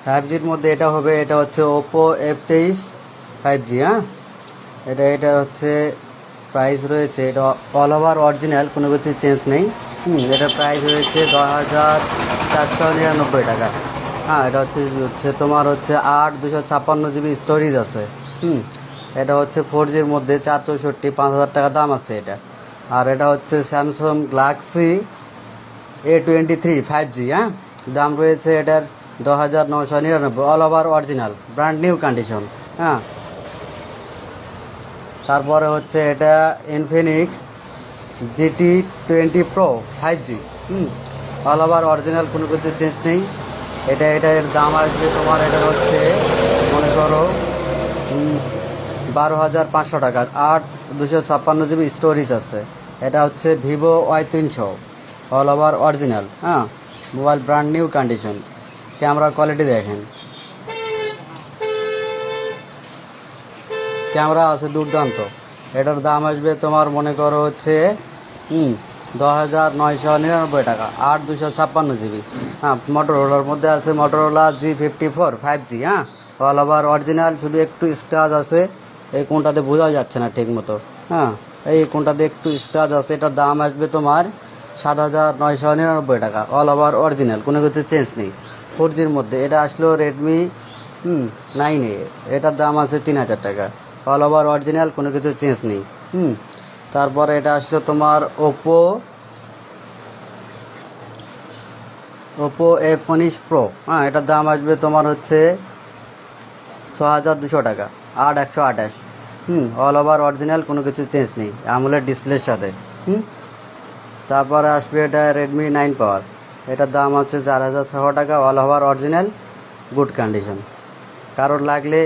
5Gর মধ্যে এটা হবে, এটা হচ্ছে ওপো F23 5G। হ্যাঁ, এটা হচ্ছে প্রাইস রয়েছে, এটা অল ওভার অরিজিনাল, কোনো কিছু চেঞ্জ নেই। এটার প্রাইস রয়েছে 10,499 টাকা। হ্যাঁ, এটা হচ্ছে তোমার হচ্ছে 8 256 GB স্টোরেজ আছে। এটা হচ্ছে 4Gর মধ্যে 464, 5,000 টাকা দাম আছে এটা। আর এটা হচ্ছে স্যামসাং গ্যালাক্সি A23 5G। হ্যাঁ, দাম রয়েছে এটার 10,999, all over original, brand new condition. হ্যাঁ, তারপরে হচ্ছে এটা Infinix GT20 Pro 5G। All over original, কোনো কিছু চেঞ্জ নেই। এটার দাম আসবে তোমার, এটা হচ্ছে মনে করো 12,500 টাকা। 8 256 GB স্টোরেজ আছে। এটা হচ্ছে Vivo Y300, all over original. হ্যাঁ, mobile brand new condition. Camera quality দেখেন, ক্যামেরা আছে দুর্দান্ত। এটার দাম আসবে তোমার মনে করো হচ্ছে 10,999 টাকা। 8 256 GB। হ্যাঁ, মোটরোলার মধ্যে আছে মোটরোলা G54 5G। হ্যাঁ, অল ওভার অরিজিনাল, শুধু একটু স্ক্র্যাচ আছে এই কোনটাতে, বোঝা যাচ্ছে না ঠিক মতো। হ্যাঁ, এই কোনটাতে একটু স্ক্র্যাচ আছে। এটার দাম আসবে তোমার 7,999 টাকা, অল ওভার অরিজিনাল, কোনো কিছু চেঞ্জ নেই। 4Gর মধ্যে এটা আসলো রেডমি 9A। এটার দাম আছে 3,000 টাকা, অল ওভার অরিজিনাল, কোনো কিছু চেঞ্জ নেই। তারপরে এটা আসলো তোমার ওপো F19 Pro। হ্যাঁ, এটার দাম আসবে তোমার হচ্ছে 6,200 টাকা, 8 128। অল ওভার অরিজিনাল, কোনো কিছু চেঞ্জ নেই, অ্যামোলেড ডিসপ্লের সাথে। তারপরে আসবে এটা রেডমি 9 পাওয়ার। এটার দাম আছে 4,600 টাকা, all over original, good condition. কারোর লাগলে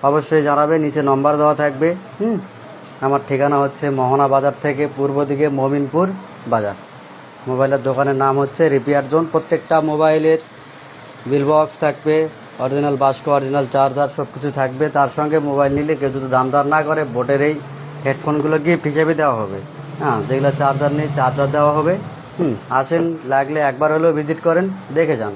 অবশ্যই জানাবে, নিচে নম্বর দেওয়া থাকবে। আমার ঠিকানা হচ্ছে মোহনা বাজার থেকে পূর্ব দিকে মমিনপুর বাজার। মোবাইলের দোকানের নাম হচ্ছে রিপেয়ার জোন। প্রত্যেকটা মোবাইলের বিল বক্স থাকবে, অরিজিনাল বাস্ক, অরিজিনাল চার্জার, সব কিছু থাকবে। তার সঙ্গে মোবাইল নিলে কেউ যদি দাম দর না করে, বোটের এই হেডফোনগুলো গিফট হিসেবে দেওয়া হবে। হ্যাঁ, যেগুলো চার্জার নেই চার্জার দেওয়া হবে। আসেন, লাগলে একবার হলেও ভিজিট করেন, দেখে যান।